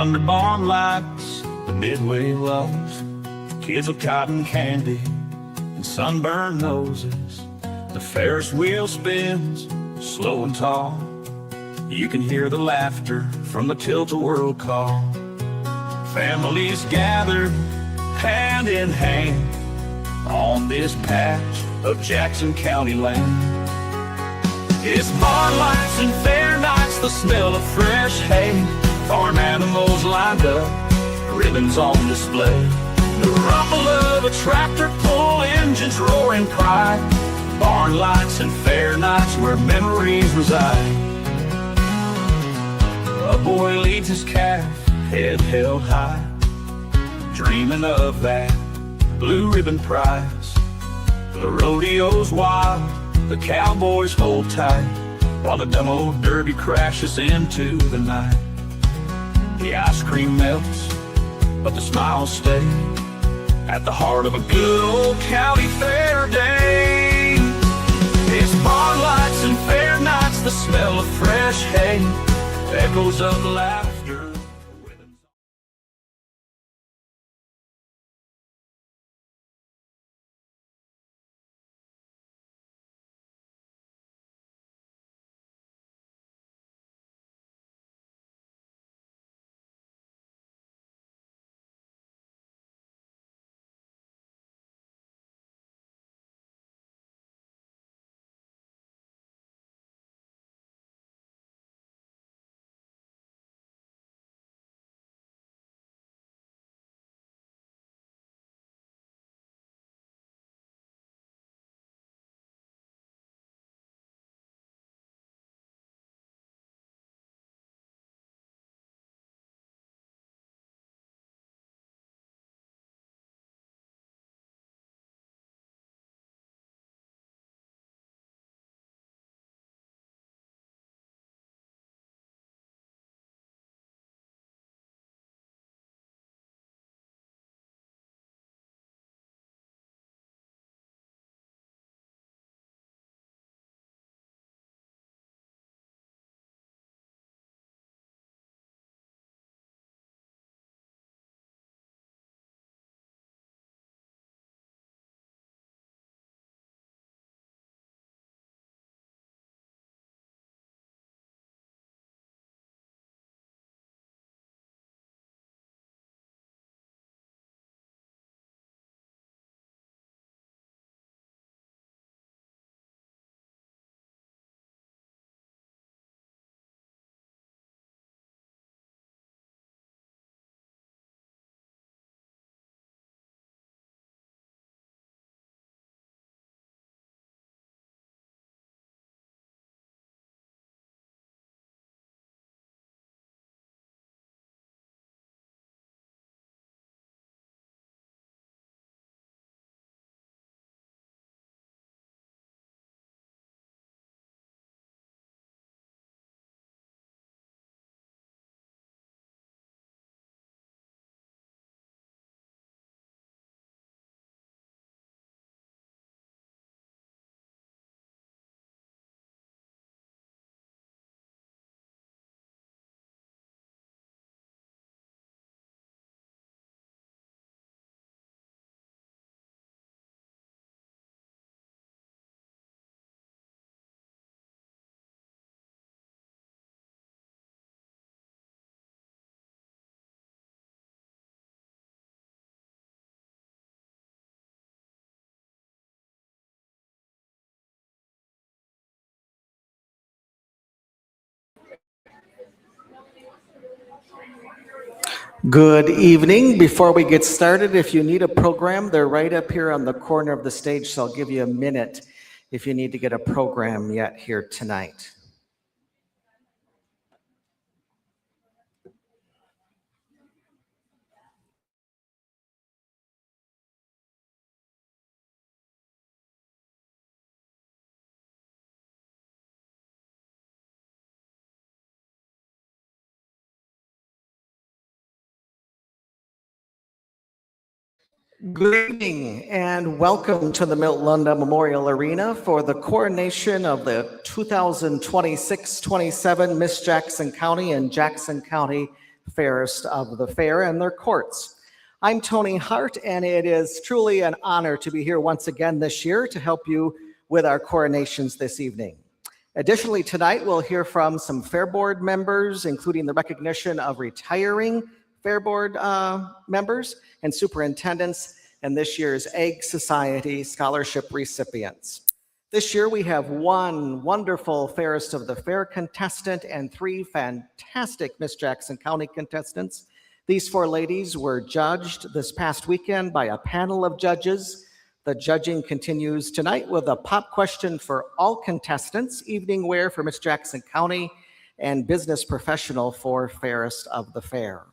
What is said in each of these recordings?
under barn lights, the midway lows, kids with cotton candy and sunburned noses. The Ferris wheel spins, slow and tall. You can hear the laughter from the tilt-a-whirl call. Families gathered, hand in hand, on this patch of Jackson County land. It's barn lights and fair nights, the smell of fresh hay, farm animals lined up, ribbons on display. The rumble of a tractor pull, engines roaring pride. Barn lights and fair nights where memories reside. A boy leads his calf, head held high, dreaming of that blue ribbon prize. The rodeo's wild, the cowboys hold tight, while the dumb old derby crashes into the night. The ice cream melts, but the smiles stay at the heart of a good old county fair day. It's barn lights and fair nights, the smell of fresh hay, echoes of laughter. Good evening. Before we get started, if you need a program, they're right up here on the corner of the stage, so I'll give you a minute if you need to get a program yet here tonight. Good evening and welcome to the Milt Lunda Memorial Arena for the coronation of the 2026-27 Miss Jackson County and Jackson County Fairest of the Fair and their courts. I'm Tony Hart, and it is truly an honor to be here once again this year to help you with our coronations this evening. Additionally, tonight we'll hear from some Fair Board members, including the recognition of retiring Fair Board members and superintendents and this year's Egg Society Scholarship recipients. This year we have one wonderful Fairest of the Fair contestant and three fantastic Miss Jackson County contestants. These four ladies were judged this past weekend by a panel of judges. The judging continues tonight with a pop question for all contestants, evening wear for Miss Jackson County, and business professional for Fairest of the Fair.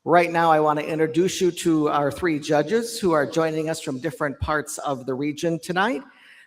Right now, I want to introduce you to our three judges who are joining us from different parts of the region tonight.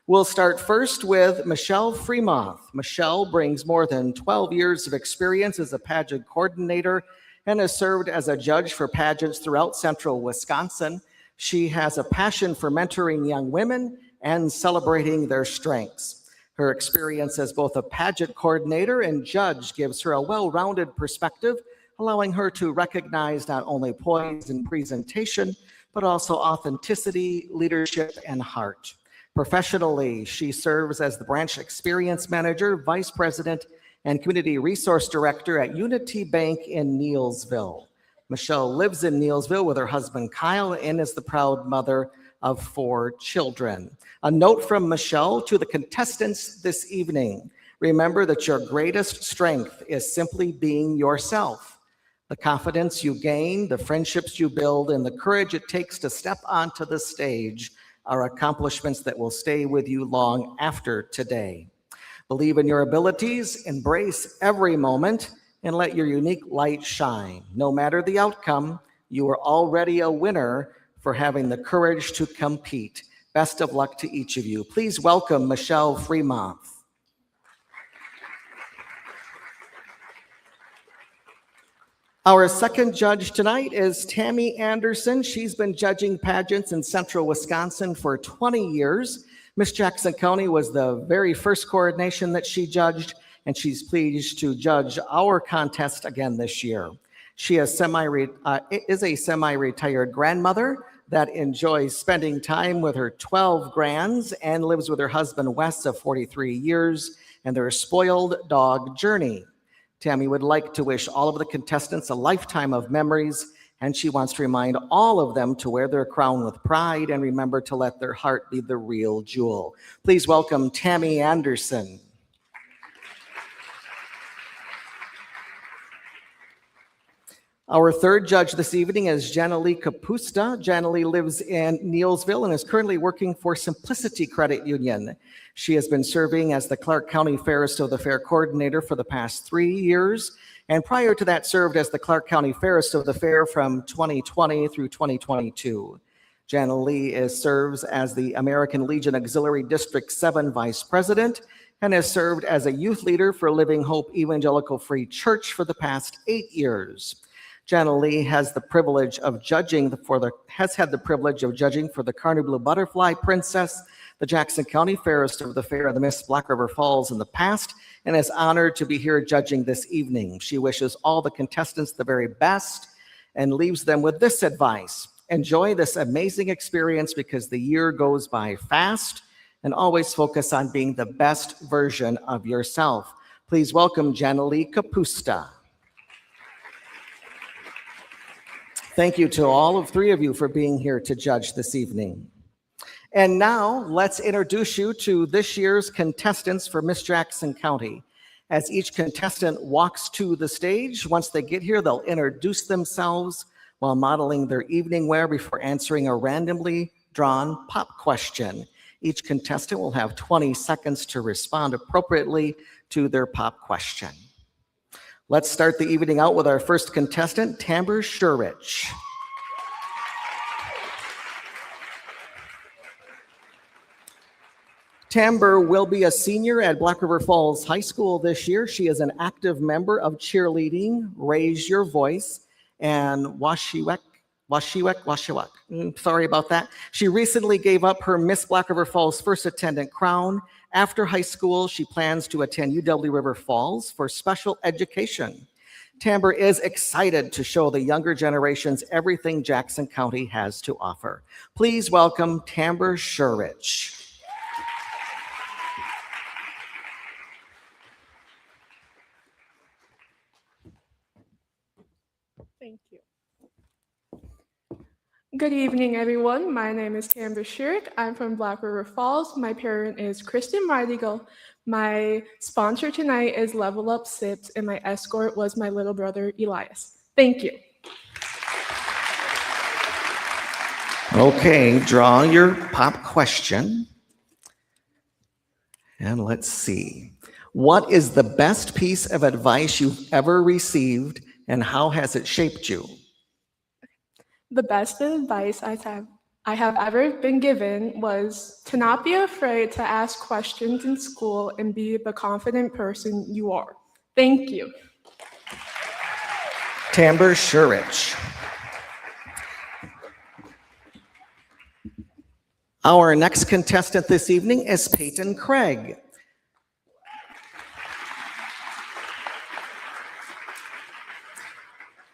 We'll start first with Michelle Fremont. Michelle brings more than 12 years of experience as a pageant coordinator and has served as a judge for pageants throughout central Wisconsin. She has a passion for mentoring young women and celebrating their strengths. Her experience as both a pageant coordinator and judge gives her a well-rounded perspective, allowing her to recognize not only poise and presentation, but also authenticity, leadership, and heart. Professionally, she serves as the branch experience manager, vice president, and community resource director at Unity Bank in Neelsville. Michelle lives in Neelsville with her husband Kyle and is the proud mother of 4 children. A note from Michelle to the contestants this evening: remember that your greatest strength is simply being yourself. The confidence you gain, the friendships you build, and the courage it takes to step onto the stage are accomplishments that will stay with you long after today. Believe in your abilities, embrace every moment, and let your unique light shine. No matter the outcome, you are already a winner for having the courage to compete. Best of luck to each of you. Please welcome Michelle Fremont. Our second judge tonight is Tammy Anderson. She's been judging pageants in central Wisconsin for 20 years. Miss Jackson County was the very first coronation that she judged, and she's pleased to judge our contest again this year. She is a semi-retired grandmother that enjoys spending time with her 12 grands and lives with her husband Wes of 43 years and their spoiled dog Journey. Tammy would like to wish all of the contestants a lifetime of memories, and she wants to remind all of them to wear their crown with pride and remember to let their heart be the real jewel. Please welcome Tammy Anderson. Our third judge this evening is Janalee Kapusta. Janalee lives in Neelsville and is currently working for Simplicity Credit Union. She has been serving as the Clark County Fairest of the Fair coordinator for the past 3 years, and prior to that served as the Clark County Fairest of the Fair from 2020 through 2022. Janalee serves as the American Legion Auxiliary District 7 Vice President and has served as a youth leader for Living Hope Evangelical Free Church for the past 8 years. Janalee has had the privilege of judging for the Carnegie Blue Butterfly Princess, the Jackson County Fairest of the Fair, and the Miss Black River Falls in the past, and is honored to be here judging this evening. She wishes all the contestants the very best and leaves them with this advice: enjoy this amazing experience because the year goes by fast, and always focus on being the best version of yourself. Please welcome Janalee Kapusta. Thank you to all 3 of you for being here to judge this evening. And now let's introduce you to this year's contestants for Miss Jackson County. As each contestant walks to the stage, once they get here, they'll introduce themselves while modeling their evening wear before answering a randomly drawn pop question. Each contestant will have 20 seconds to respond appropriately to their pop question. Let's start the evening out with our first contestant, Tamber Shurich. Tamber will be a senior at Black River Falls High School this year. She is an active member of cheerleading, Raise Your Voice, and Washiwek. Sorry about that. She recently gave up her Miss Black River Falls first attendant crown. After high school, she plans to attend UW River Falls for special education. Timbre is excited to show the younger generations everything Jackson County has to offer. Please welcome Timbre Shurich. Thank you. Good evening, everyone. My name is Timbre Shurich. I'm from Black River Falls. My parent is Kristen Mardigal. My sponsor tonight is Level Up Sips, and my escort was my little brother, Elias. Thank you. Okay, draw your pop question. And let's see. What is the best piece of advice you've ever received, and how has it shaped you? The best advice I have ever been given was to not be afraid to ask questions in school and be the confident person you are. Thank you. Timbre Shurich. Our next contestant this evening is Peyton Craig.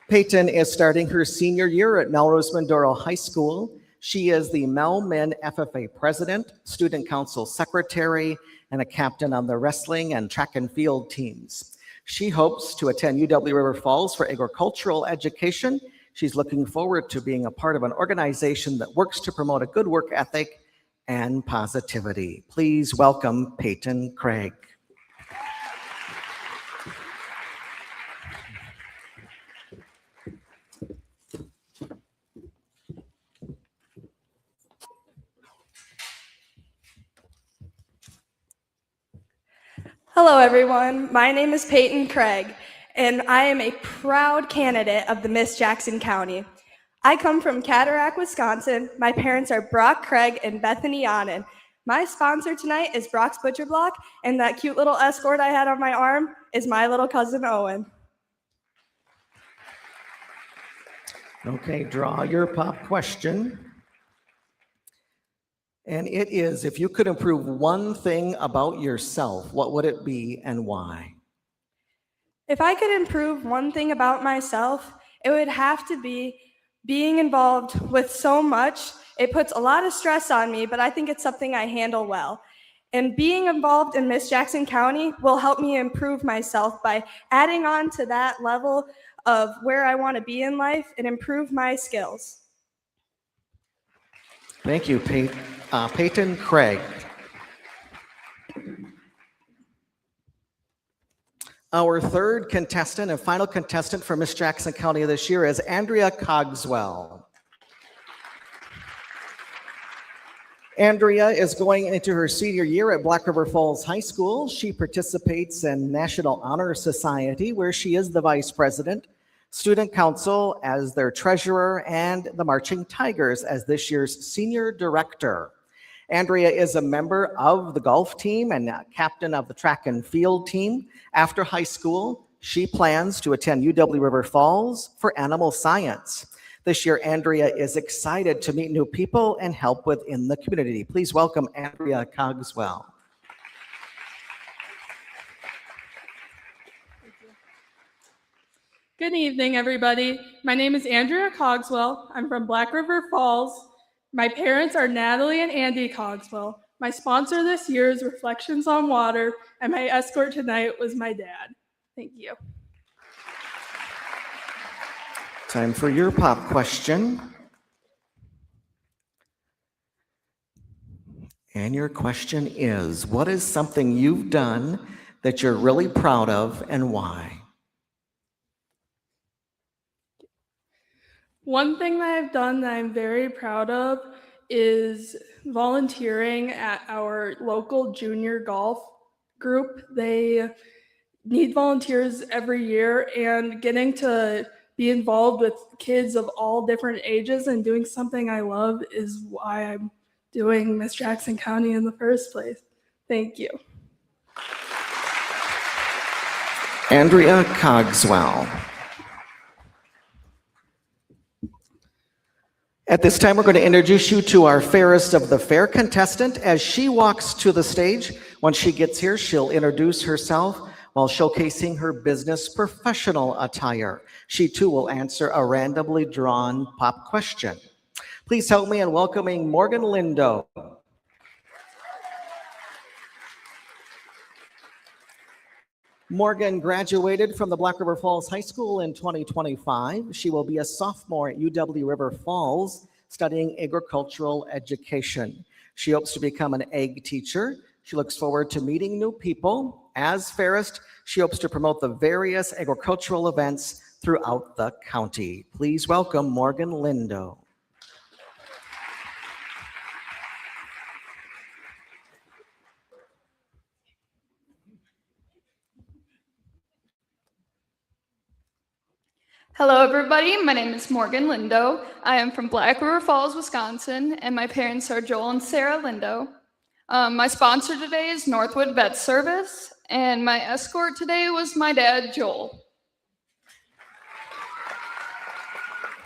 Peyton is starting her senior year at Melrose Mindoro High School. She is the Mel Min FFA president, student council secretary, and a captain on the wrestling and track and field teams. She hopes to attend UW River Falls for agricultural education. She's looking forward to being a part of an organization that works to promote a good work ethic and positivity. Please welcome Peyton Craig. Hello, everyone. My name is Peyton Craig, and I am a proud candidate of the Miss Jackson County. I come from Cataract, Wisconsin. My parents are Brock Craig and Bethany Annan. My sponsor tonight is Brock's Butcher Block, and that cute little escort I had on my arm is my little cousin Owen. Okay, draw your pop question. And it is, if you could improve one thing about yourself, what would it be and why? If I could improve one thing about myself, it would have to be being involved with so much. It puts a lot of stress on me, but I think it's something I handle well. And being involved in Miss Jackson County will help me improve myself by adding on to that level of where I want to be in life and improve my skills. Thank you, Peyton Craig. Our third contestant and final contestant for Miss Jackson County this year is Andrea Cogswell. Andrea is going into her senior year at Black River Falls High School. She participates in National Honor Society, where she is the vice president, student council as their treasurer, and the Marching Tigers as this year's senior director. Andrea is a member of the golf team and captain of the track and field team. After high school, she plans to attend UW River Falls for animal science. This year, Andrea is excited to meet new people and help within the community. Please welcome Andrea Cogswell. Good evening, everybody. My name is Andrea Cogswell. I'm from Black River Falls. My parents are Natalie and Andy Cogswell. My sponsor this year is Reflections on Water, and my escort tonight was my dad. Thank you. Time for your pop question. And your question is, what is something you've done that you're really proud of and why? One thing that I've done that I'm very proud of is volunteering at our local junior golf group. They need volunteers every year, and getting to be involved with kids of all different ages and doing something I love is why I'm doing Miss Jackson County in the first place. Thank you. Andrea Cogswell. At this time, we're going to introduce you to our fairest of the fair contestant. As she walks to the stage, once she gets here, she'll introduce herself. while showcasing her business professional attire. She too will answer a randomly drawn pop question. Please help me in welcoming Morgan Lindo. Morgan graduated from the Black River Falls High School in 2025. She will be a sophomore at UW River Falls studying agricultural education. She hopes to become an ag teacher. She looks forward to meeting new people. As fairist, she hopes to promote the various agricultural events throughout the county. Please welcome Morgan Lindo. Hello, everybody. My name is Morgan Lindo. I am from Black River Falls, Wisconsin, and my parents are Joel and Sarah Lindo. My sponsor today is Northwood Vet Service, and my escort today was my dad, Joel.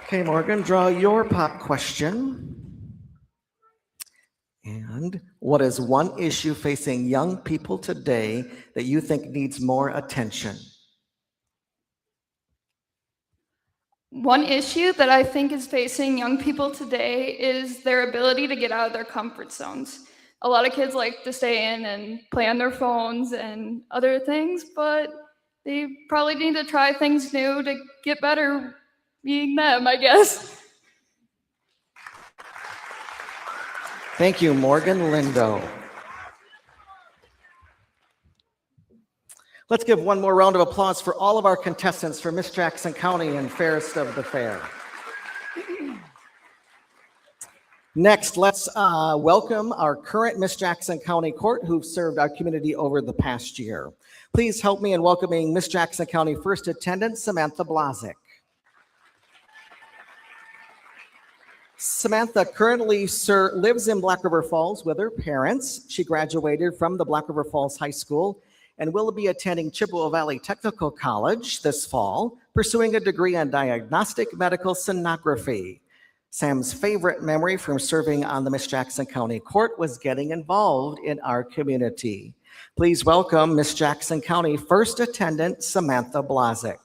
Okay, Morgan, draw your pop question. And what is one issue facing young people today that you think needs more attention? One issue that I think is facing young people today is their ability to get out of their comfort zones. A lot of kids like to stay in and play on their phones and other things, but they probably need to try things new to get better being them, I guess. Thank you, Morgan Lindo. Let's give one more round of applause for all of our contestants for Miss Jackson County and Fairest of the Fair. Next, let's welcome our current Miss Jackson County Court who've served our community over the past year. Please help me in welcoming Miss Jackson County First Attendant, Samantha Blazik. Samantha currently lives in Black River Falls with her parents. She graduated from the Black River Falls High School and will be attending Chippewa Valley Technical College this fall, pursuing a degree in diagnostic medical sonography. Sam's favorite memory from serving on the Miss Jackson County Court was getting involved in our community. Please welcome Miss Jackson County First Attendant, Samantha Blazik.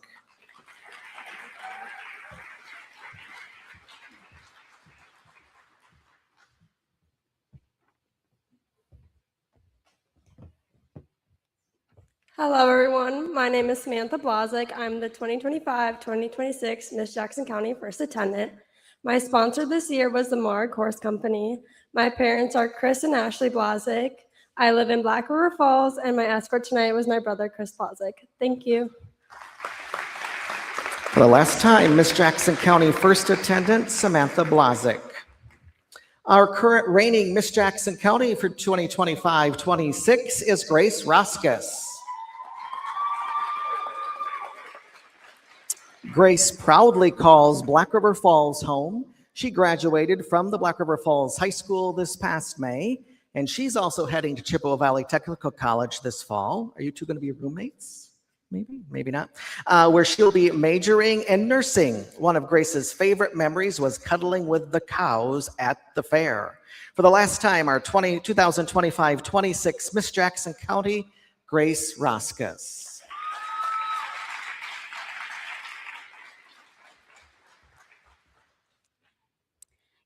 Hello, everyone. My name is Samantha Blazik. I'm the 2025-2026 Miss Jackson County First Attendant. My sponsor this year was the Marg Horse Company. My parents are Chris and Ashley Blazik. I live in Black River Falls, and my escort tonight was my brother, Chris Blazik. Thank you. For the last time, Miss Jackson County First Attendant, Samantha Blazik. Our current reigning Miss Jackson County for 2025-26 is Grace Roskus. Grace proudly calls Black River Falls home. She graduated from the Black River Falls High School this past May, and she's also heading to Chippewa Valley Technical College this fall. Are you two going to be roommates? Maybe, maybe not. Where she'll be majoring in nursing. One of Grace's favorite memories was cuddling with the cows at the fair. For the last time, our 2025-26 Miss Jackson County, Grace Roskus.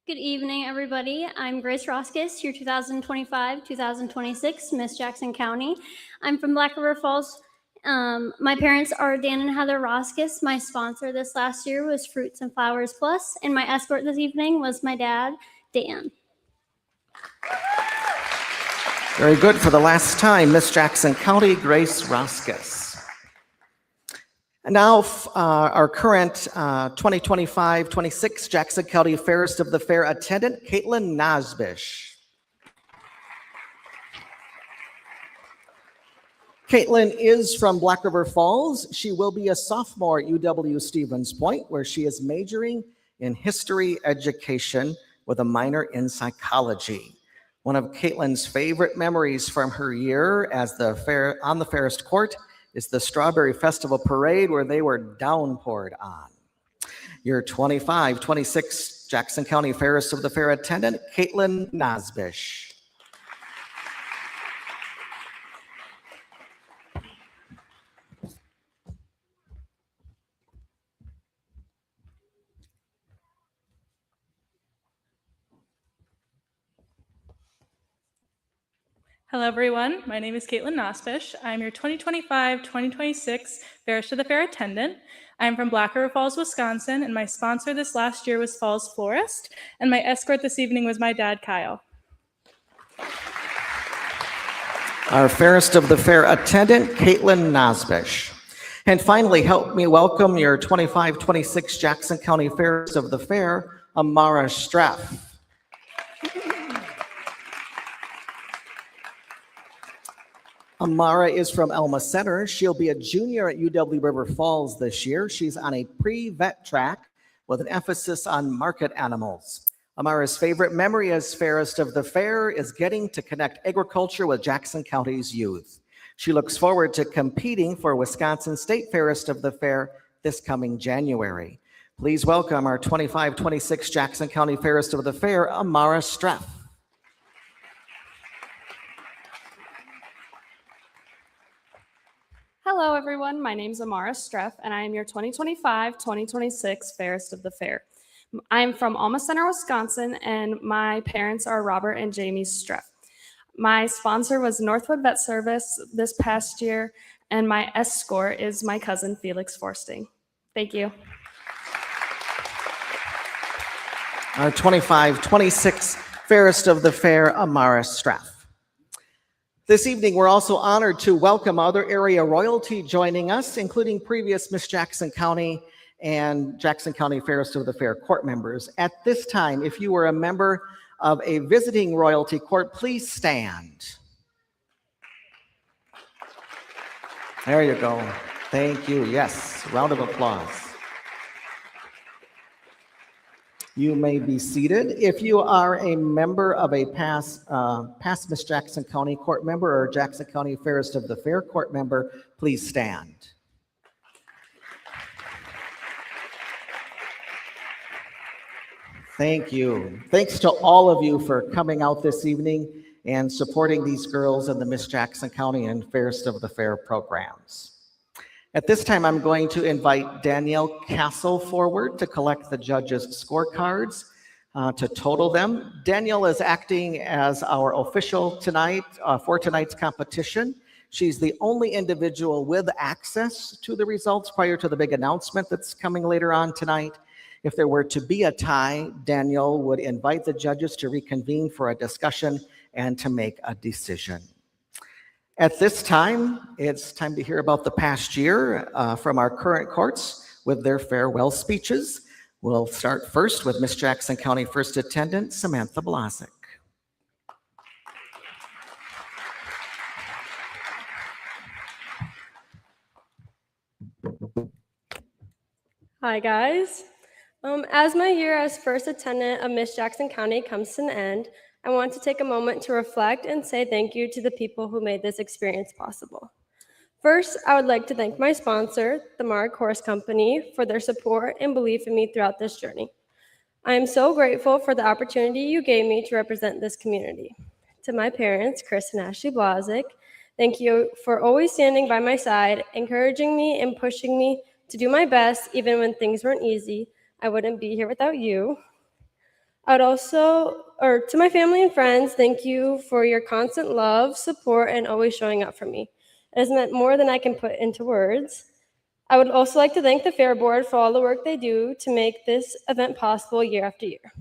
Good evening, everybody. I'm Grace Roskus, your 2025-2026 Miss Jackson County. I'm from Black River Falls. My parents are Dan and Heather Roskus. My sponsor this last year was Fruits and Flowers Plus, and my escort this evening was my dad, Dan. Very good. For the last time, Miss Jackson County, Grace Roskus. And now our current 2025-26 Jackson County Fairest of the Fair Attendant, Caitlin Nasbish. Caitlin is from Black River Falls. She will be a sophomore at UW Stevens Point, where she is majoring in history education with a minor in psychology. One of Caitlin's favorite memories from her year as on the Fairest Court is the Strawberry Festival Parade, where they were downpoured on. Your 25-26 Jackson County Fairest of the Fair Attendant, Caitlin Nasbish. Hello, everyone. My name is Caitlin Nospish. I'm your 2025-2026 Fairest of the Fair attendant. I'm from Black River Falls, Wisconsin, and my sponsor this last year was Falls Florist, and my escort this evening was my dad, Kyle. Our Fairest of the Fair attendant, Caitlin Nosbish. And finally, help me welcome your 25-26 Jackson County Fairest of the Fair, Amara Straff. Amara is from Elma Center. She'll be a junior at UW River Falls this year. She's on a pre-vet track with an emphasis on market animals. Amara's favorite memory as Fairest of the Fair is getting to connect agriculture with Jackson County's youth. She looks forward to competing for Wisconsin State Fairest of the Fair this coming January. Please welcome our 25-26 Jackson County Fairest of the Fair, Amara Straff. Hello, everyone. My name is Amara Streff, and I am your 2025-2026 Fairest of the Fair. I am from Alma Center, Wisconsin, and my parents are Robert and Jamie Streff. My sponsor was Northwood Vet Service this past year, and my escort is my cousin, Felix Forsting. Thank you. Our 25-26 Fairest of the Fair, Amara Straff. This evening, we're also honored to welcome other area royalty joining us, including previous Miss Jackson County and Jackson County Fairest of the Fair court members. At this time, if you were a member of a visiting royalty court, please stand. There you go. Thank you. Yes, round of applause. You may be seated. If you are a member of a past Miss Jackson County court member or Jackson County Fairest of the Fair court member, please stand. Thank you. Thanks to all of you for coming out this evening and supporting these girls in the Miss Jackson County and Fairest of the Fair programs. At this time, I'm going to invite Danielle Castle forward to collect the judges' scorecards, to total them. Danielle is acting as our official tonight for tonight's competition. She's the only individual with access to the results prior to the big announcement that's coming later on tonight. If there were to be a tie, Danielle would invite the judges to reconvene for a discussion and to make a decision. At this time, it's time to hear about the past year from our current courts with their farewell speeches. We'll start first with Miss Jackson County First Attendant, Samantha Blazek. Hi, guys. As my year as first attendant of Miss Jackson County comes to an end, I want to take a moment to reflect and say thank you to the people who made this experience possible. First, I would like to thank my sponsor, the Marg Horse Company, for their support and belief in me throughout this journey. I am so grateful for the opportunity you gave me to represent this community. To my parents, Chris and Ashley Blazek, thank you for always standing by my side, encouraging me and pushing me to do my best even when things weren't easy. I wouldn't be here without you. To my family and friends, thank you for your constant love, support, and always showing up for me. It has meant more than I can put into words. I would also like to thank the Fair Board for all the work they do to make this event possible year after year.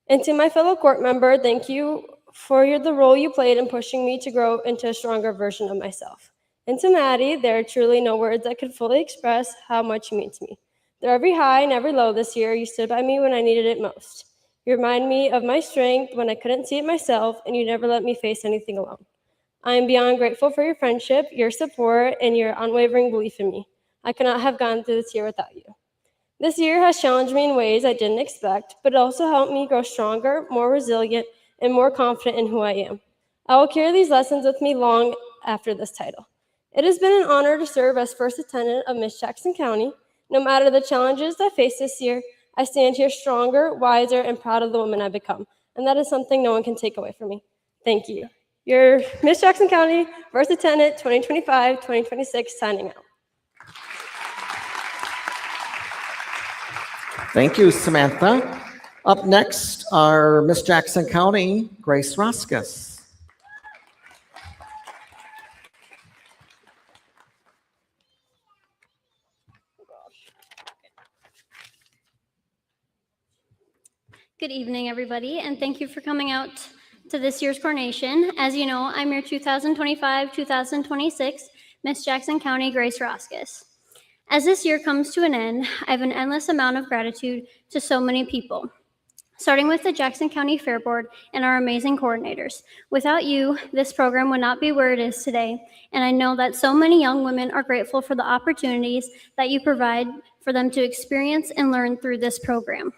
And to my fellow court member, thank you for the role you played in pushing me to grow into a stronger version of myself. And to Maddie, there are truly no words that could fully express how much you mean to me. Through every high and every low this year, you stood by me when I needed it most. You remind me of my strength when I couldn't see it myself, and you never let me face anything alone. I am beyond grateful for your friendship, your support, and your unwavering belief in me. I could not have gone through this year without you. This year has challenged me in ways I didn't expect, but it also helped me grow stronger, more resilient, and more confident in who I am. I will carry these lessons with me long after this title. It has been an honor to serve as first attendant of Miss Jackson County. No matter the challenges I face this year, I stand here stronger, wiser, and proud of the woman I've become. And that is something no one can take away from me. Thank you. Your Miss Jackson County First Attendant 2025-2026 signing out. Thank you, Samantha. Up next are Miss Jackson County, Grace Roskus. Good evening, everybody, and thank you for coming out to this year's coronation. As you know, I'm your 2025-2026 Miss Jackson County Grace Roskis. As this year comes to an end, I have an endless amount of gratitude to so many people, starting with the Jackson County Fair Board and our amazing coordinators. Without you, this program would not be where it is today, and I know that so many young women are grateful for the opportunities that you provide for them to experience and learn through this program.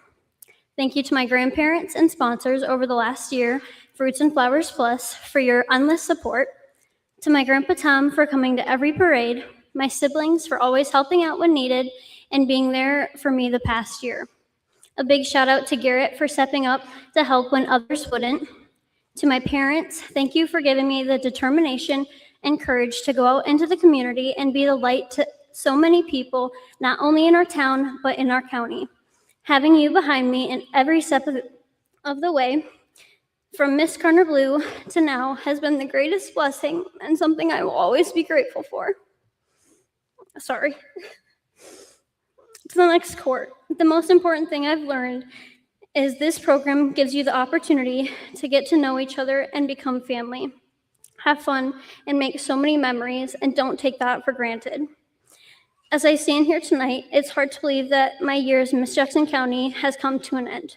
Thank you to my grandparents and sponsors over the last year, Fruits and Flowers Plus, for your endless support. To my Grandpa Tom for coming to every parade, my siblings for always helping out when needed and being there for me the past year. A big shout out to Garrett for stepping up to help when others wouldn't. To my parents, thank you for giving me the determination and courage to go out into the community and be the light to so many people, not only in our town, but in our county. Having you behind me in every step of the way, from Miss Carter Blue to now, has been the greatest blessing and something I will always be grateful for. Sorry. To the next court, the most important thing I've learned is this program gives you the opportunity to get to know each other and become family. Have fun and make so many memories, and don't take that for granted. As I stand here tonight, it's hard to believe that my year as Miss Jackson County has come to an end.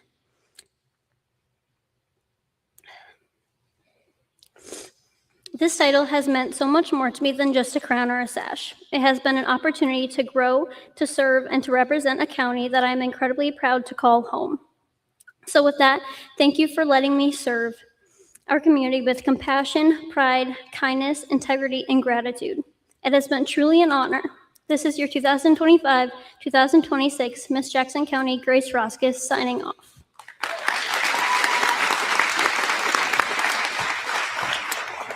This title has meant so much more to me than just a crown or a sash. It has been an opportunity to grow, to serve, and to represent a county that I'm incredibly proud to call home. So with that, thank you for letting me serve our community with compassion, pride, kindness, integrity, and gratitude. It has been truly an honor. This is your 2025-2026 Miss Jackson County Grace Roskis signing off.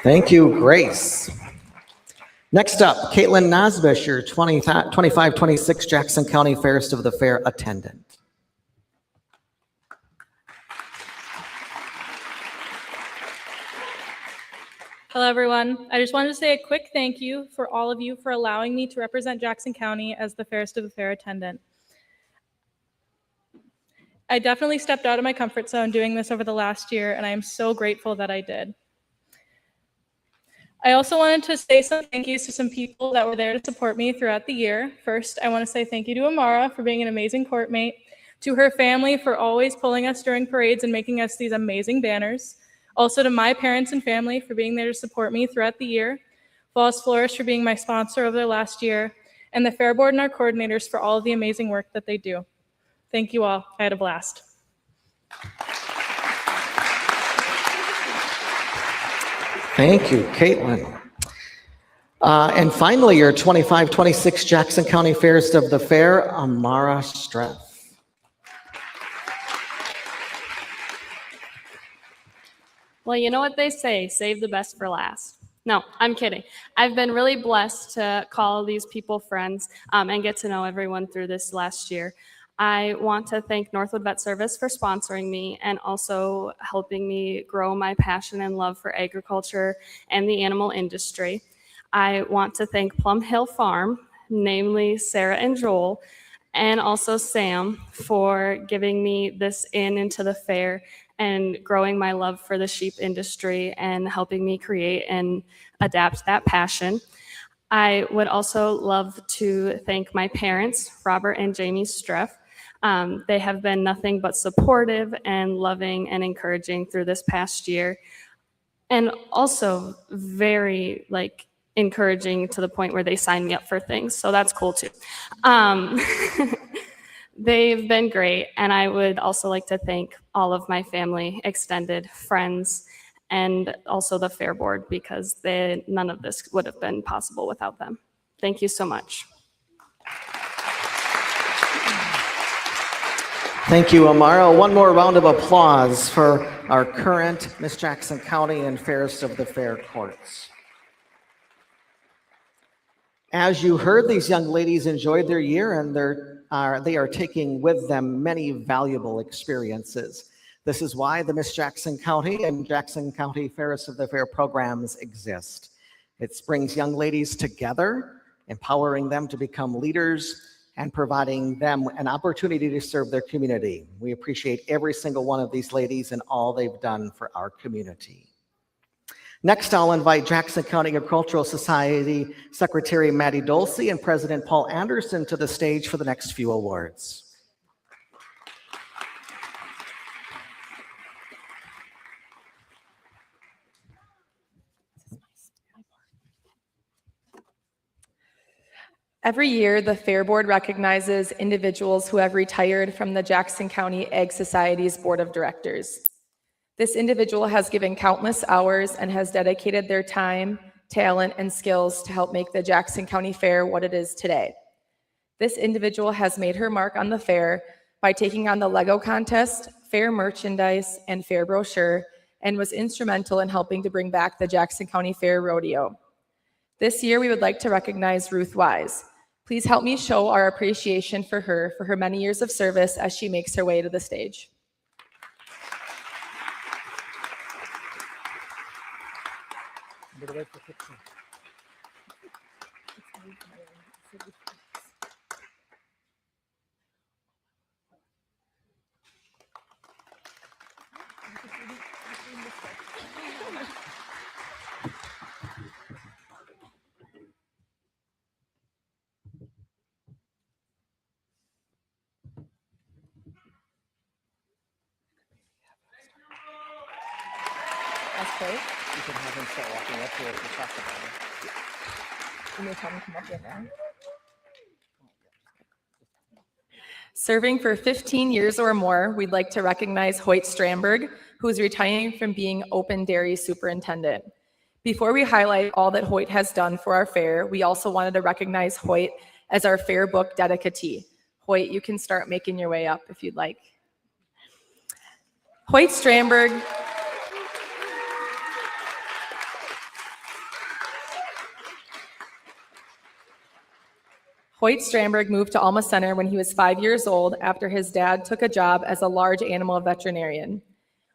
Thank you, Grace. Next up, Caitlin Nosbish, your 25-26 Jackson County Fairest of the Fair attendant. Hello, everyone. I just wanted to say a quick thank you for all of you for allowing me to represent Jackson County as the Fairest of the Fair attendant. I definitely stepped out of my comfort zone doing this over the last year, and I am so grateful that I did. I also wanted to say some thank yous to some people that were there to support me throughout the year. First, I want to say thank you to Amara for being an amazing courtmate, to her family for always pulling us during parades and making us these amazing banners. Also to my parents and family for being there to support me throughout the year, Falls Flourish for being my sponsor over the last year, and the Fair Board and our coordinators for all of the amazing work that they do. Thank you all. I had a blast. Thank you, Caitlin. And finally, your 25-26 Jackson County Fairest of the Fair, Amara Streff. Well, you know what they say, save the best for last. No, I'm kidding. I've been really blessed to call these people friends and get to know everyone through this last year. I want to thank Northwood Vet Service for sponsoring me and also helping me grow my passion and love for agriculture and the animal industry. I want to thank Plum Hill Farm, namely Sarah and Joel, and also Sam for giving me this into the fair and growing my love for the sheep industry and helping me create and adapt that passion. I would also love to thank my parents, Robert and Jamie Streff. They have been nothing but supportive and loving and encouraging through this past year, and also very encouraging to the point where they signed me up for things. So that's cool too. They've been great. And I would also like to thank all of my family, extended friends, and also the Fair Board, because none of this would have been possible without them. Thank you so much. Thank you, Amara. One more round of applause for our current Miss Jackson County and Fairest of the Fair courts. As you heard, these young ladies enjoyed their year, and they are taking with them many valuable experiences. This is why the Miss Jackson County and Jackson County Fairest of the Fair programs exist. It brings young ladies together, empowering them to become leaders and providing them an opportunity to serve their community. We appreciate every single one of these ladies and all they've done for our community. Next, I'll invite Jackson County Agricultural Society Secretary Maddie Dulce and President Paul Anderson to the stage for the next few awards. Every year, the Fair Board recognizes individuals who have retired from the Jackson County Ag Society's Board of Directors. This individual has given countless hours and has dedicated their time, talent, and skills to help make the Jackson County Fair what it is today. This individual has made her mark on the fair by taking on the Lego contest, fair merchandise, and fair brochure, and was instrumental in helping to bring back the Jackson County Fair Rodeo. This year, we would like to recognize Ruth Wise. Please help me show our appreciation for her many years of service as she makes her way to the stage. Okay. You can have him start walking up here to talk about it. Can you tell me to come up here now? Serving for 15 years or more, we'd like to recognize Hoyt Strandberg, who is retiring from being Open Dairy Superintendent. Before we highlight all that Hoyt has done for our fair, we also wanted to recognize Hoyt as our Fair Book dedicatee. Hoyt, you can start making your way up if you'd like. Hoyt Strandberg Hoyt Strandberg moved to Alma Center when he was 5 years old after his dad took a job as a large animal veterinarian.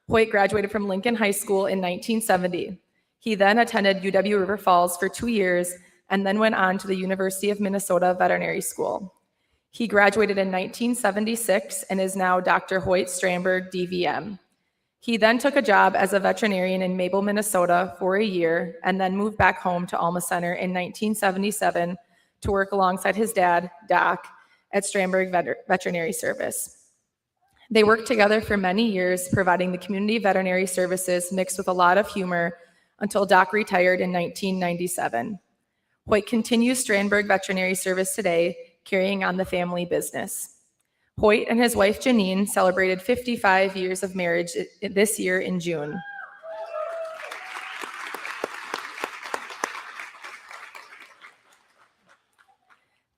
Hoyt graduated from Lincoln High School in 1970. He then attended UW River Falls for 2 years and then went on to the University of Minnesota Veterinary School. He graduated in 1976 and is now Dr. Hoyt Strandberg, DVM. He then took a job as a veterinarian in Mabel, Minnesota for a year and then moved back home to Alma Center in 1977 to work alongside his dad, Doc, at Strandberg Veterinary Service. They worked together for many years, providing the community veterinary services mixed with a lot of humor until Doc retired in 1997. Hoyt continues Strandberg Veterinary Service today, carrying on the family business. Hoyt and his wife Janine celebrated 55 years of marriage this year in June.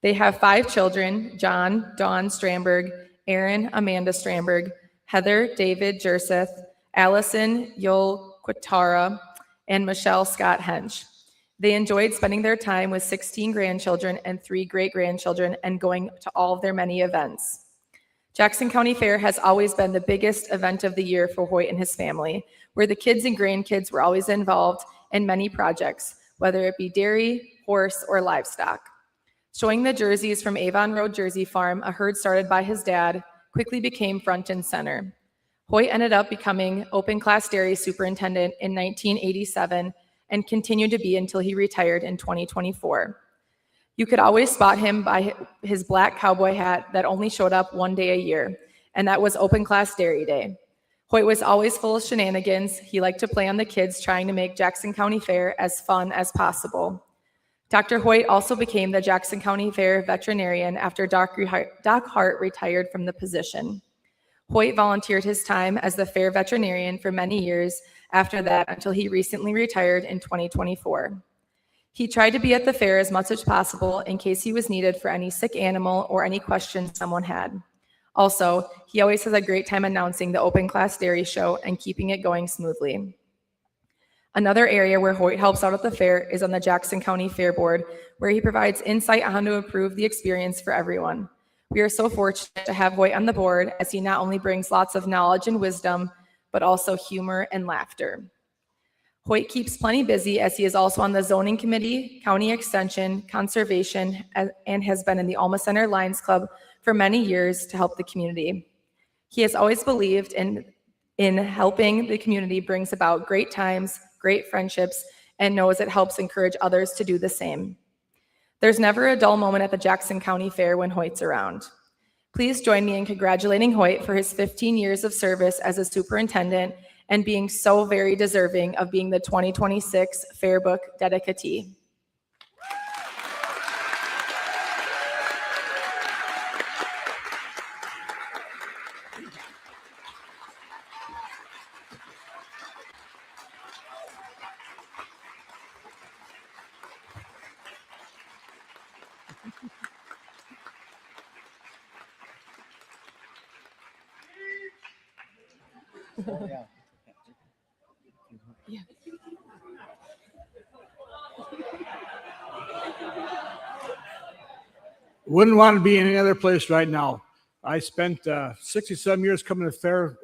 They have 5 children: John, Dawn Strandberg, Aaron, Amanda Strandberg, Heather, David Jerseth, Allison, Yul Quatara, and Michelle Scott Hench. They enjoyed spending their time with 16 grandchildren and 3 great-grandchildren and going to all of their many events. Jackson County Fair has always been the biggest event of the year for Hoyt and his family, where the kids and grandkids were always involved in many projects, whether it be dairy, horse, or livestock. Showing the jerseys from Avon Road Jersey Farm, a herd started by his dad, quickly became front and center. Hoyt ended up becoming Open Class Dairy Superintendent in 1987 and continued to be until he retired in 2024. You could always spot him by his black cowboy hat that only showed up one day a year, and that was Open Class Dairy Day. Hoyt was always full of shenanigans. He liked to play on the kids, trying to make Jackson County Fair as fun as possible. Dr. Hoyt also became the Jackson County Fair veterinarian after Doc Hart retired from the position. Hoyt volunteered his time as the fair veterinarian for many years after that until he recently retired in 2024. He tried to be at the fair as much as possible in case he was needed for any sick animal or any questions someone had. Also, he always has a great time announcing the Open Class Dairy Show and keeping it going smoothly. Another area where Hoyt helps out at the fair is on the Jackson County Fair Board, where he provides insight on how to improve the experience for everyone. We are so fortunate to have Hoyt on the board, as he not only brings lots of knowledge and wisdom, but also humor and laughter. Hoyt keeps plenty busy as he is also on the zoning committee, county extension, conservation, and has been in the Alma Center Lions Club for many years to help the community. He has always believed in helping the community brings about great times, great friendships, and knows it helps encourage others to do the same. There's never a dull moment at the Jackson County Fair when Hoyt's around. Please join me in congratulating Hoyt for his 15 years of service as a superintendent and being so very deserving of being the 2026 Fair Book dedicatee. Wouldn't want to be any other place right now. I spent 67 years coming to the fair.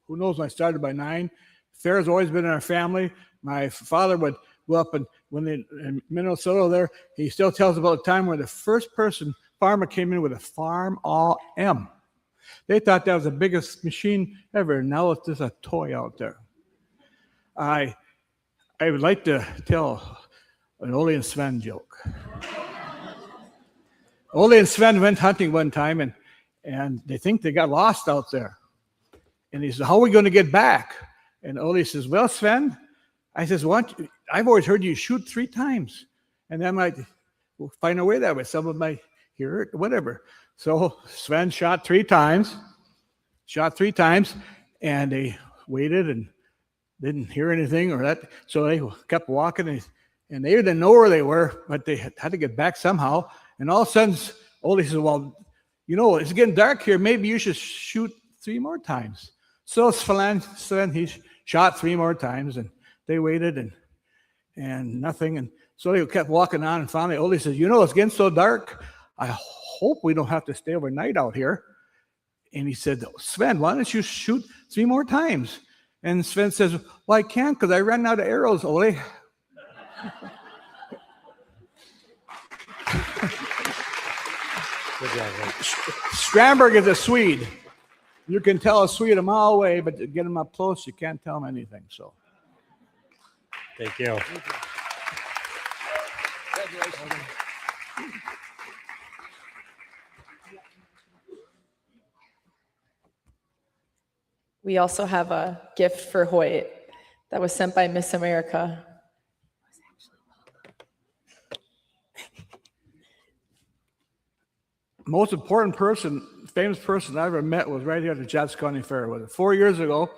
Who knows when I started by 9. Fair has always been in our family. My father would go up and when they in Minnesota there, he still tells about the time where the first farmer came in with a farm all M. They thought that was the biggest machine ever. Now it's just a toy out there. I would like to tell an Ole and Sven joke. Ole and Sven went hunting one time, and they think they got lost out there. And he says, how are we going to get back? And Ole says, well, Sven, I says, I've always heard you shoot 3 times. And then we'll find a way that way. Someone might hear it, whatever. So Sven shot 3 times, and they waited and didn't hear anything or that. So they kept walking, and they didn't know where they were, but they had to get back somehow. And all of a sudden, Ole says, well, it's getting dark here. Maybe you should shoot 3 more times. So Sven, he shot 3 more times, and they waited and nothing. And so they kept walking on, and finally Ole says, it's getting so dark. I hope we don't have to stay overnight out here. And he said, Sven, why don't you shoot 3 more times? And Sven says, well, I can't because I ran out of arrows, Ole. Strandberg is a Swede. You can tell a Swede a mile away, but to get him up close, you can't tell him anything. So, thank you. We also have a gift for Hoyt that was sent by Miss America. Most important famous person I ever met was right here at the Jackson County Fair. 4 years ago,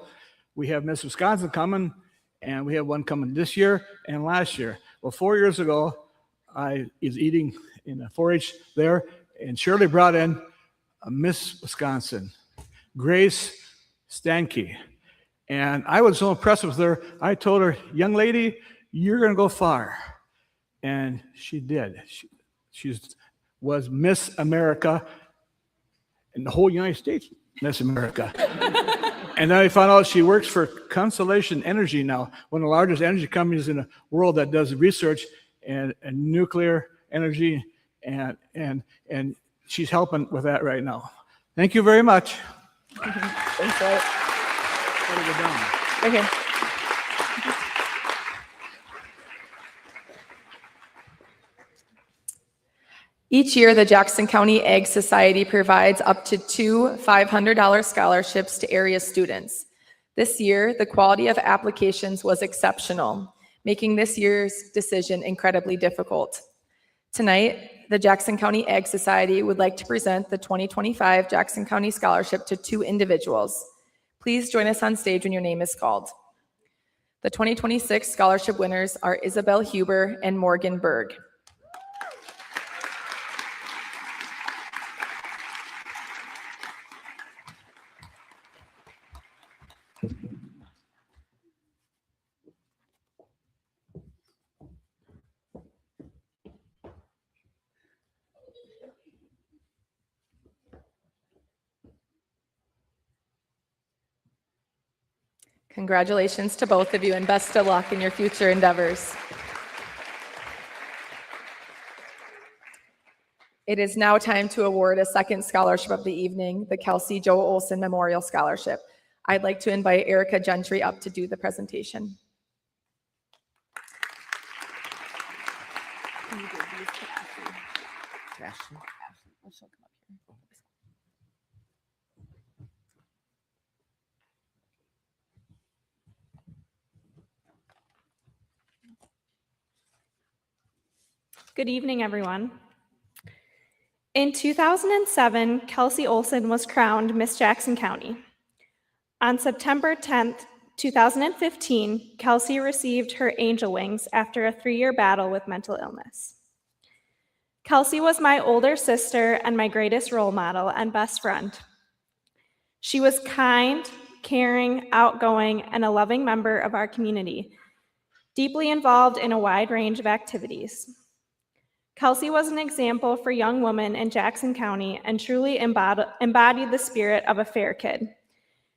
we have Miss Wisconsin coming, and we have one coming this year and last year. Well, 4 years ago, I was eating in a 4-H there, and Shirley brought in a Miss Wisconsin, Grace Stanke. And I was so impressed with her, I told her, young lady, you're going to go far. And she did. She was Miss America in the whole United States, Miss America. And then I found out she works for Constellation Energy now, one of the largest energy companies in the world that does research and nuclear energy, and she's helping with that right now. Thank you very much. Thanks, Hoyt. Right here. Each year, the Jackson County Ag Society provides up to 2 $500 scholarships to area students. This year, the quality of applications was exceptional, making this year's decision incredibly difficult. Tonight, the Jackson County Ag Society would like to present the 2025 Jackson County Scholarship to 2 individuals. Please join us on stage when your name is called. The 2026 scholarship winners are Isabel Huber and Morgan Berg. Congratulations to both of you and best of luck in your future endeavors. It is now time to award a second scholarship of the evening, the Kelsey Joe Olson Memorial Scholarship. I'd like to invite Erica Gentry up to do the presentation. Good evening, everyone. In 2007, Kelsey Olson was crowned Miss Jackson County. On September 10th, 2015, Kelsey received her angel wings after a 3-year battle with mental illness. Kelsey was my older sister and my greatest role model and best friend. She was kind, caring, outgoing, and a loving member of our community, deeply involved in a wide range of activities. Kelsey was an example for young women in Jackson County and truly embodied the spirit of a fair kid.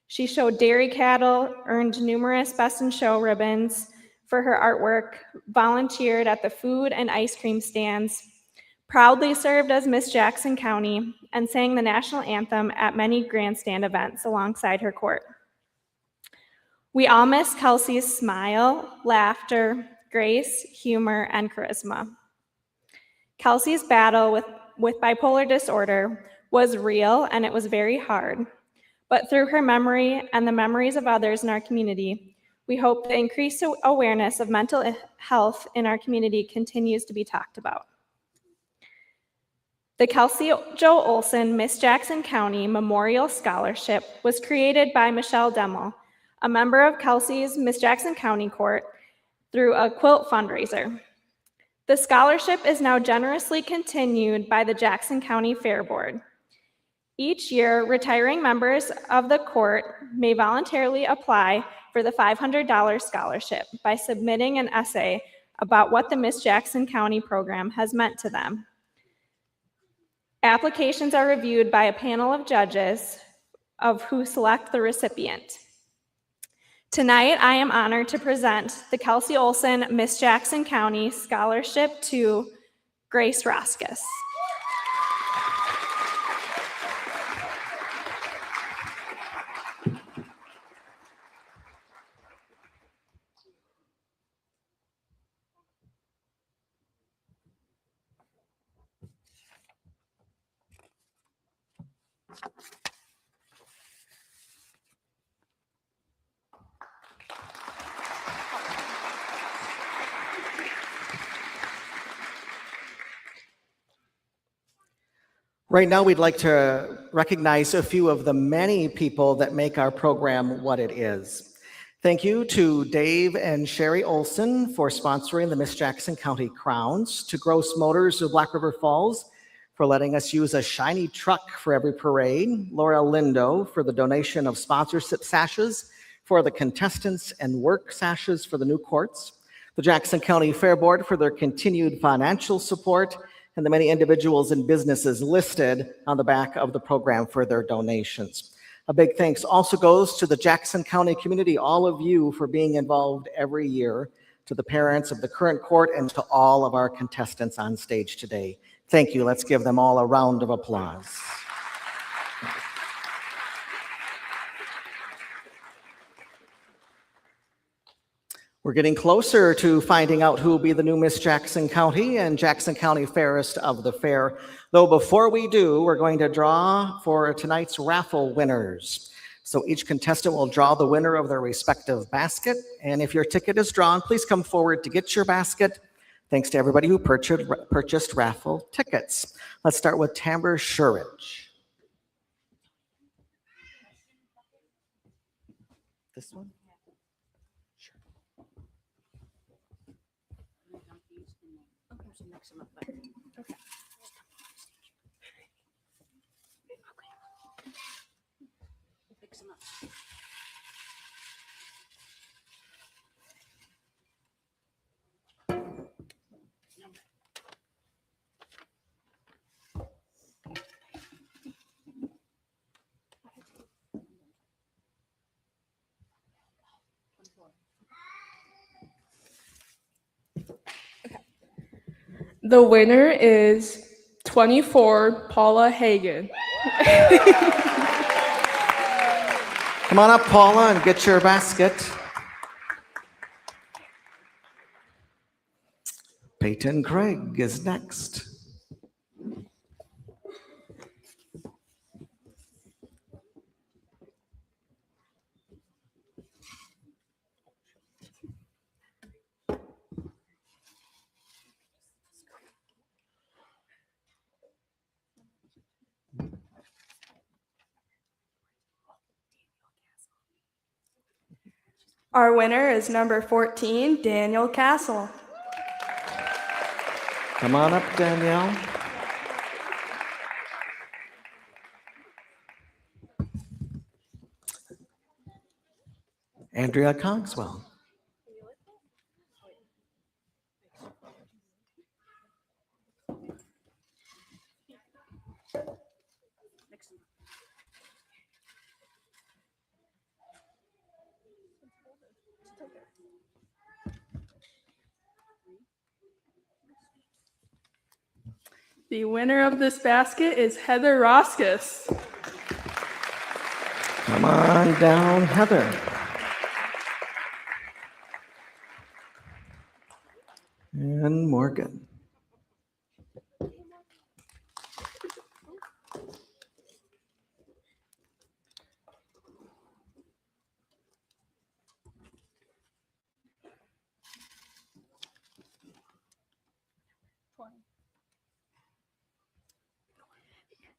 She showed dairy cattle, earned numerous Best in Show ribbons for her artwork, volunteered at the food and ice cream stands, proudly served as Miss Jackson County, and sang the national anthem at many grandstand events alongside her court. We all miss Kelsey's smile, laughter, grace, humor, and charisma. Kelsey's battle with bipolar disorder was real and it was very hard. But through her memory and the memories of others in our community, we hope the increased awareness of mental health in our community continues to be talked about. The Kelsey Jo Olson Miss Jackson County Memorial Scholarship was created by Michelle Demmel, a member of Kelsey's Miss Jackson County Court, through a quilt fundraiser. The scholarship is now generously continued by the Jackson County Fair Board. Each year, retiring members of the court may voluntarily apply for the $500 scholarship by submitting an essay about what the Miss Jackson County program has meant to them. Applications are reviewed by a panel of judges of who select the recipient. Tonight, I am honored to present the Kelsey Olson Miss Jackson County Scholarship to Grace Roskis. Right now, we'd like to recognize a few of the many people that make our program what it is. Thank you to Dave and Sherry Olson for sponsoring the Miss Jackson County Crowns, to Gross Motors of Black River Falls for letting us use a shiny truck for every parade, Laura Lindo for the donation of sponsorship sashes for the contestants and work sashes for the new courts, the Jackson County Fair Board for their continued financial support, and the many individuals and businesses listed on the back of the program for their donations. A big thanks also goes to the Jackson County community, all of you for being involved every year, to the parents of the current court, and to all of our contestants on stage today. Thank you. Let's give them all a round of applause. We're getting closer to finding out who will be the new Miss Jackson County and Jackson County Fairest of the Fair. Though before we do, we're going to draw for tonight's raffle winners. So each contestant will draw the winner of their respective basket. And if your ticket is drawn, please come forward to get your basket. Thanks to everybody who purchased raffle tickets. Let's start with Tamber Shurridge. This one? The winner is 24 Paula Hagan. Come on up, Paula, and get your basket. Peyton Craig is next. Our winner is number 14, Daniel Castle. Come on up, Danielle. Andrea Cogswell. The winner of this basket is Heather Roskis. Come on down, Heather. And Morgan.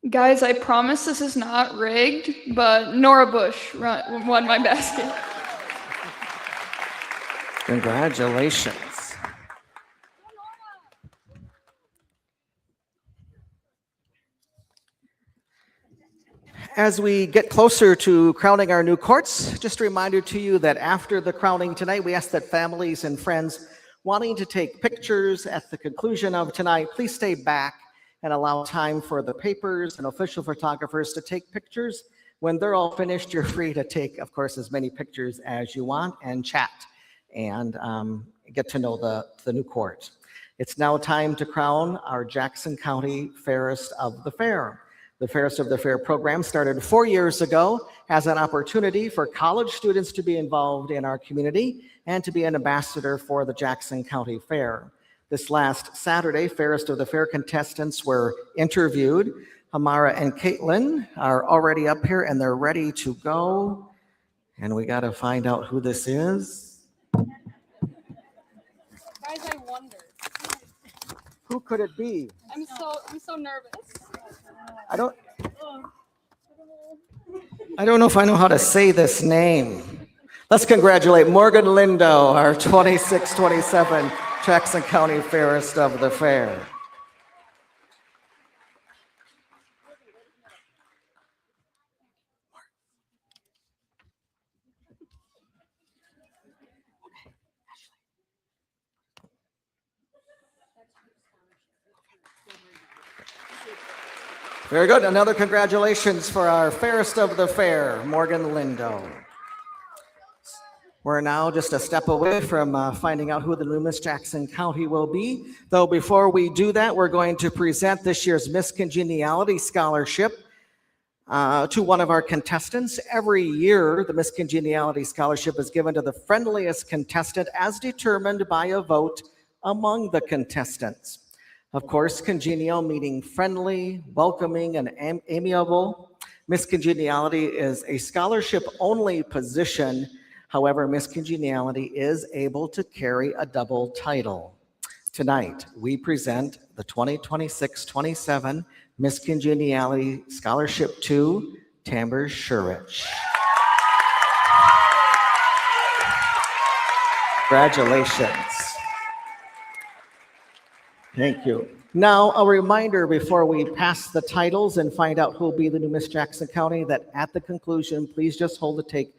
Guys, I promise this is not rigged, but Nora Bush won my basket. Congratulations. As we get closer to crowning our new courts, just a reminder to you that after the crowning tonight, we ask that families and friends wanting to take pictures at the conclusion of tonight, please stay back and allow time for the papers and official photographers to take pictures. When they're all finished, you're free to take, of course, as many pictures as you want and chat and get to know the new court. It's now time to crown our Jackson County Fairest of the Fair. The Fairest of the Fair program started 4 years ago as an opportunity for college students to be involved in our community and to be an ambassador for the Jackson County Fair. This last Saturday, Fairest of the Fair contestants were interviewed. Amara and Caitlin are already up here and they're ready to go. And we got to find out who this is. Guys, I wonder. Who could it be? I'm so nervous. I don't know if I know how to say this name. Let's congratulate Morgan Lindo, our 26-27 Jackson County Fairest of the Fair. Very good. Another congratulations for our Fairest of the Fair, Morgan Lindo. We're now just a step away from finding out who the new Miss Jackson County will be. Though before we do that, we're going to present this year's Miss Congeniality Scholarship to one of our contestants. Every year, the Miss Congeniality Scholarship is given to the friendliest contestant as determined by a vote among the contestants. Of course, congenial meaning friendly, welcoming, and amiable. Miss Congeniality is a scholarship-only position. However, Miss Congeniality is able to carry a double title. Tonight, we present the 2026-27 Miss Congeniality Scholarship to Tamber Shurich. Congratulations. Thank you. Now, a reminder before we pass the titles and find out who will be the new Miss Jackson County, that at the conclusion, please just hold to take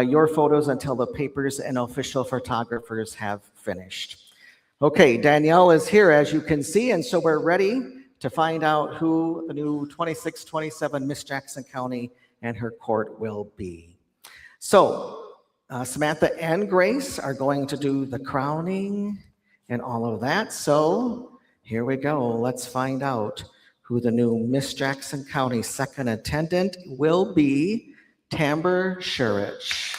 your photos until the papers and official photographers have finished. Okay, Danielle is here, as you can see, and so we're ready to find out who the new 26-27 Miss Jackson County and her court will be. So, Samantha and Grace are going to do the crowning and all of that. So, Here we go. Let's find out who the new Miss Jackson County second attendant will be. Tamber Shurich.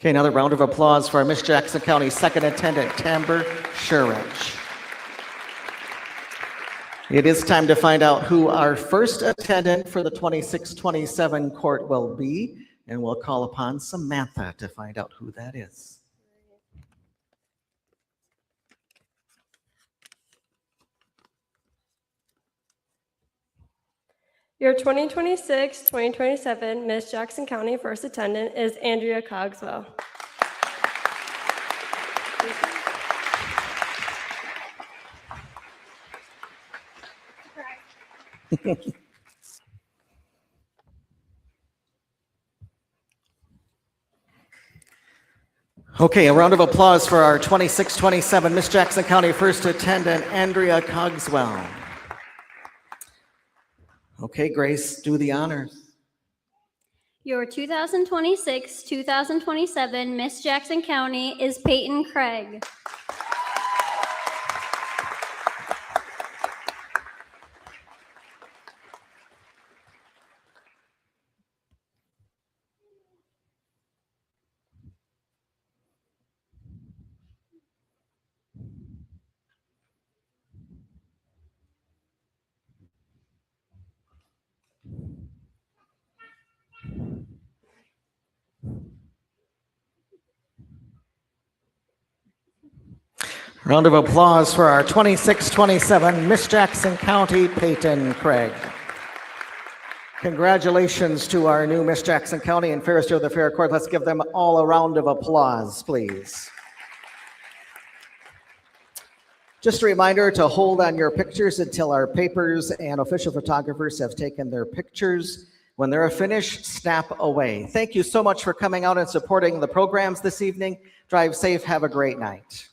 Okay, another round of applause for our Miss Jackson County second attendant, Tamber Shurich. It is time to find out who our first attendant for the 26-27 court will be, and we'll call upon Samantha to find out who that is. Your 2026-2027 Miss Jackson County first attendant is Andrea Cogswell. Okay, a round of applause for our 26-27 Miss Jackson County first attendant, Andrea Cogswell. Okay, Grace, do the honors. Your 2026-2027 Miss Jackson County is Peyton Craig. Round of applause for our 26-27 Miss Jackson County, Peyton Craig. Congratulations to our new Miss Jackson County and Fairest of the Fair Court. Let's give them all a round of applause, please. Just a reminder to hold on your pictures until our papers and official photographers have taken their pictures. When they're finished, snap away. Thank you so much for coming out and supporting the programs this evening. Drive safe. Have a great night.